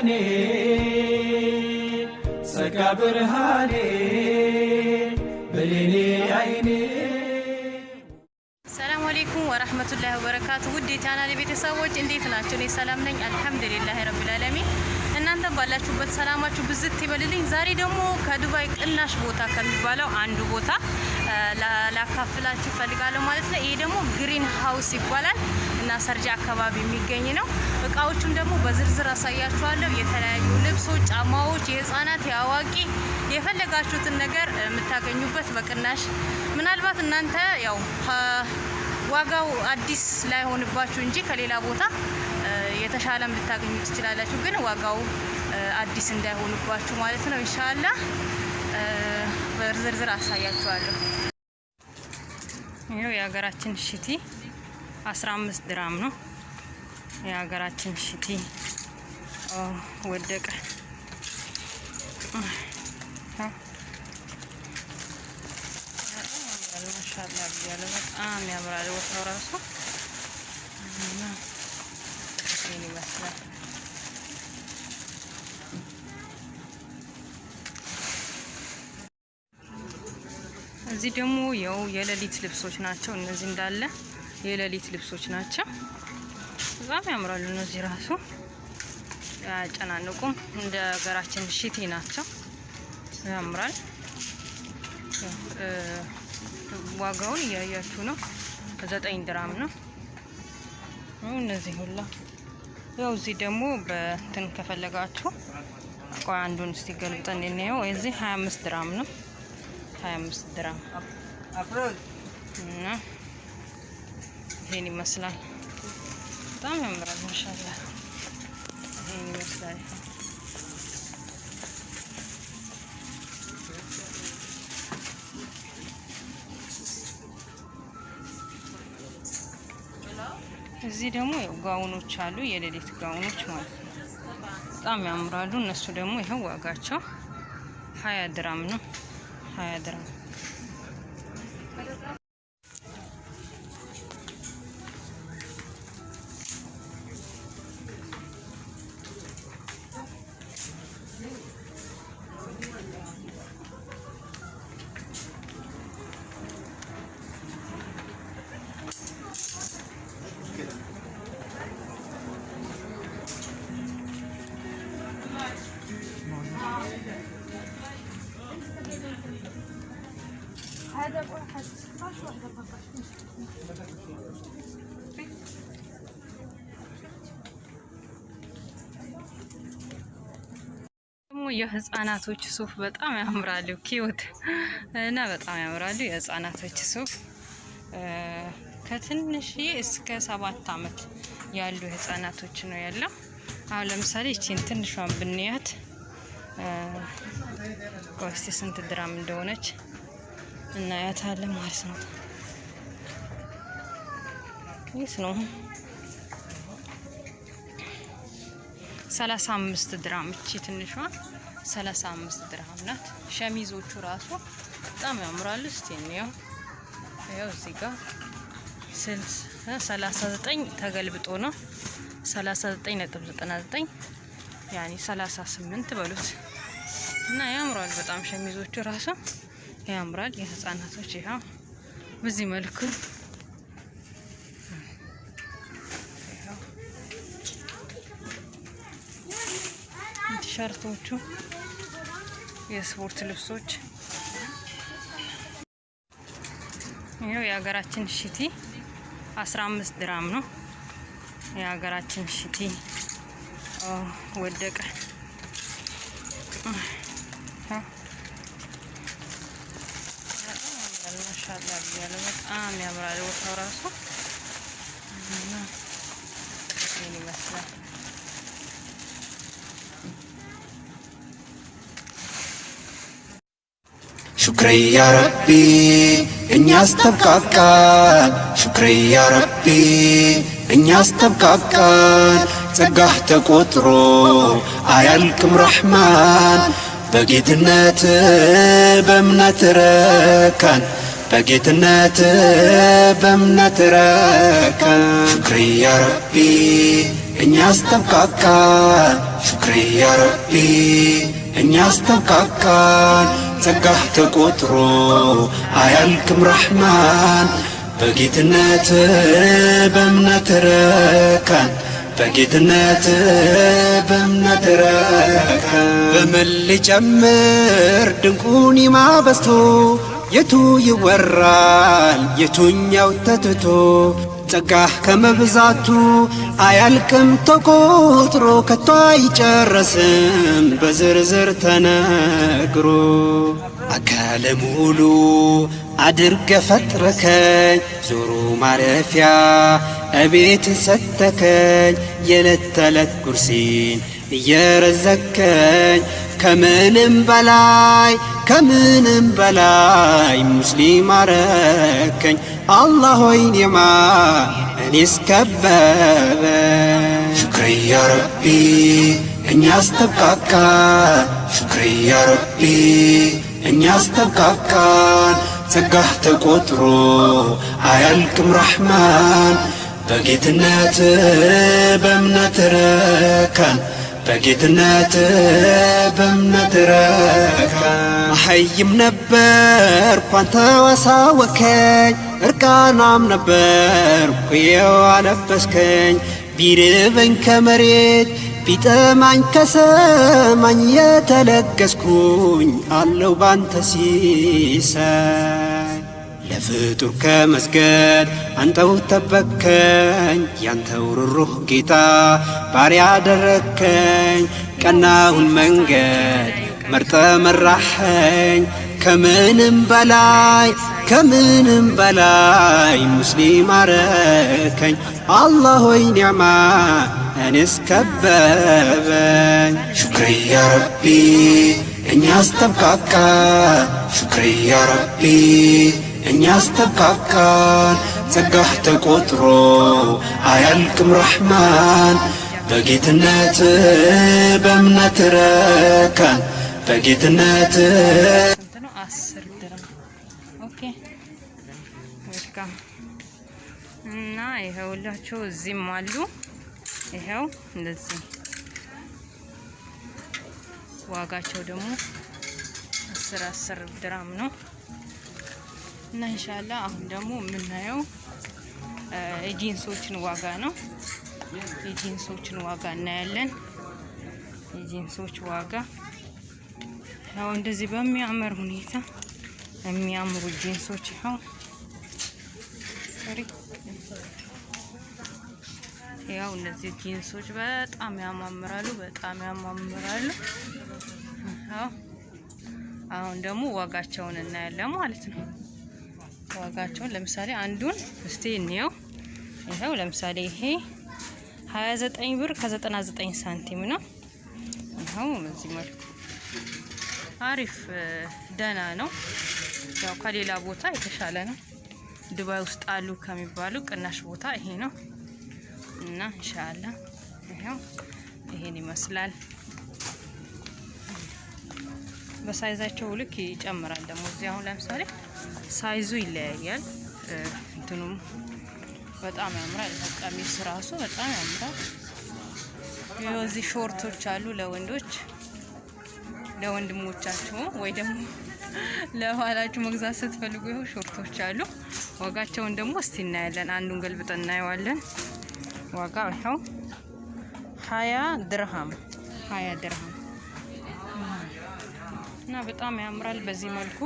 عيني سقى برهاني بليني عيني. السلام عليكم ورحمة الله وبركاته. ودي تانا لبيتسوج انديت ناتشو لي سلام نኝ አልহামዱሊላህ ረብል ዓለሚን። እናንተ ባላችሁበት ሰላማችሁ ብዝት ይበልልኝ። ዛሬ ደግሞ ከዱባይ ቅናሽ ቦታ ከሚባለው አንዱ ቦታ ላካፍላችሁ ፈልጋለሁ ማለት ነው። ይሄ ደግሞ ግሪን ሃውስ ይባላል እና ሰርጃ አካባቢ የሚገኝ ነው። እቃዎቹም ደግሞ በዝርዝር አሳያችኋለሁ። የተለያዩ ልብሶች፣ ጫማዎች፣ የህፃናት የአዋቂ የፈለጋችሁትን ነገር የምታገኙበት በቅናሽ ምናልባት እናንተ ያው ዋጋው አዲስ ላይ ሆንባችሁ እንጂ ከሌላ ቦታ የተሻለም ልታገኙ ትችላላችሁ። ግን ዋጋው አዲስ እንዳይሆንባችሁ ማለት ነው። ኢንሻአላህ በዝርዝር አሳያችኋለሁ። ይሄው የሀገራችን ሽቲ 15 ድራም ነው። የሀገራችን ሽቲ ወደቀ። ማሻአላህ ያለ በጣም ያምራል። ወጣው ራሱ እና ይሄን ይመስላል። እዚህ ደግሞ ያው የሌሊት ልብሶች ናቸው። እነዚህ እንዳለ የሌሊት ልብሶች ናቸው። በጣም ያምራሉ። እነዚህ ራሱ ያጨናንቁም እንደ ሀገራችን ሽቲ ናቸው። ያምራል። ዋጋውን እያያችሁ ነው። 9 ድራም ነው። እነዚህ ሁላ ያው እዚህ ደግሞ በእንትን ከፈለጋችሁ ቆይ አንዱን እስቲ ገልብጠን እንየው። እዚህ 25 ድራም ነው። 25 ድራም እና ይሄን ይመስላል። በጣም ያምራል። ማሻአላህ ይሄን ይመስላል። እዚህ ደግሞ ጋውኖች አሉ፣ የሌሊት ጋውኖች ማለት ነው። በጣም ያምራሉ። እነሱ ደግሞ ይሄው ዋጋቸው 20 ድራም ነው። 20 ድራም هذا واحد 16 واحد 14 የህፃናቶች ሱፍ በጣም ያምራሉ። ኪዩት እና በጣም ያምራሉ የህፃናቶች ሱፍ ከትንሽዬ እስከ 7 አመት ያሉ ህፃናቶች ነው ያለው። አሁን ለምሳሌ እቺን ትንሿን ብንያት ኮስት ስንት ድራም እንደሆነች እናያታለን ማለት ነው። ይስ ነው 35 ድራም። እቺ ትንሿ 35 ድራም ናት። ሸሚዞቹ ራሱ በጣም ያምራሉ። እስቲ እንየው። ያው እዚህ ጋር 39 ተገልብጦ ነው 39.99 ያኒ 38 በሉት እና ያምራል በጣም ሸሚዞቹ ራሱ ያምራል። የህፃናቶች ይሄው በዚህ መልኩ ቲሸርቶቹ የስፖርት ልብሶች ይሄው የሀገራችን ሽቲ 15 ድራም ነው። የሀገራችን ሽቲ ወደቀ። ማሻአላህ ያለ በጣም ያምራል። ወጣው ራሱ እና ይሄን ይመስላል። شكري يا ربي إني أستبقاك شكري يا ربي إني أستبقاك تقحت قطرو آيالكم رحمن بقيتنات بمنات ركان بقيتنات بمنات ركان شكري يا ربي እኛስ ተብቃቃን ሹክሪ ያ ረቢ እኛስ ተብቃቃን ጸጋህ ተቆጥሮ አያልቅም ረሕማን በጌትነት በእምነት ረካን በጌትነት በእምነት ረካን በምን ልጨምር ድንቁን ይማበስቶ የቱ ይወራል የቱኛው ተትቶ ጸጋህ ከመብዛቱ አያልቅም ተቆጥሮ ከቶ አይጨረስም በዝርዝር ተነግሮ አካለ ሙሉ አድርገ ፈጥረከኝ ዞሮ ማረፊያ እቤት ሰተከኝ የዕለት ተዕለት ጉርሴን እየረዘከኝ ከምንም በላይ ሙስሊም አረከኝ አላህ ሆይ ኒዕማ እኔስ ከበበኝ ሹክሪ ያ ረቢ እኛስ ተብቃቃን ሹክሪ ያ ረቢ እኛስ ተብቃቃን ጸጋህ ተቆጥሮ አያልቅም ረሕማን በጌትነት በእምነት ረካን በጌትነት በእምነት ረካን መሐይም ነበርኩ አንተ አሳወከኝ እርቃናም ነበርኩ ይኸው አለበስከኝ ቢርበኝ ከመሬት ቢጠማኝ ከሰማኝ የተለገስኩኝ አለው ባንተ ሲሳይ ለፍጡር ከመስገድ አንተው ጠበቅከኝ ያንተው ሩሩህ ጌታ ባሪያ አደረከኝ ቀናውን መንገድ መርጠ መራኸኝ ከምንም በላይ ሙስሊም አረከኝ አላህ ሆይ ኒዕማ እኔስ ከበበኝ ሹክሪ ያ ረቢ እኛስ ተብቃቃን ሹክሪ ያ ረቢ እኛስ ተብቃቃን ጸጋህ ተቆጥሮ አያልቅም ረሕማን በጌትነት በእምነት ረካን በጌትነት 10 ድርሃም ኦኬ መልካም እና ይኸውላችሁ እዚህም አሉ ይኸው እንደዚህ ዋጋቸው ደግሞ 10 ድርሃም ነው እና ኢንሻአላህ አሁን ደግሞ የምናየው የጂንሶችን ዋጋ ነው የጂንሶችን ዋጋ እናያለን የጂንሶች ዋጋ ያው እንደዚህ በሚያምር ሁኔታ የሚያምሩ ጂንሶች ያው እነዚህ ጂንሶች በጣም ያማምራሉ አሁን ደግሞ ዋጋቸውን እናያለን ማለት ነው ዋጋቸውን ለምሳሌ አንዱን እስቲ እንየው ይሄው ለምሳሌ ይሄ 29 ብር ከ99 ሳንቲም ነው ይሄው በዚህ መልኩ አሪፍ ደህና ነው ያው ከሌላ ቦታ የተሻለ ነው ዱባይ ውስጥ አሉ ከሚባሉ ቅናሽ ቦታ ይሄ ነው እና ኢንሻአላህ ይሄው ይሄን ይመስላል በሳይዛቸው ልክ ይጨምራል ደግሞ እዚህ አሁን ለምሳሌ ሳይዙ ይለያያል እንትኑም በጣም ያምራል ቀሚስ ራሱ በጣም ያምራል ይሄው እዚህ ሾርቶች አሉ ለወንድሞቻችሁ ወይ ደግሞ ለባላችሁ መግዛት ስትፈልጉ ይሄው ሾርቶች አሉ ዋጋቸውን ደግሞ እስቲ እናያለን አንዱን ገልብጠን እናየዋለን ዋጋው ይሄው 20 ድርሃም እና በጣም ያምራል በዚህ መልኩ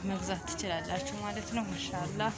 መግዛት ትችላላችሁ ማለት ነው ማሻአላህ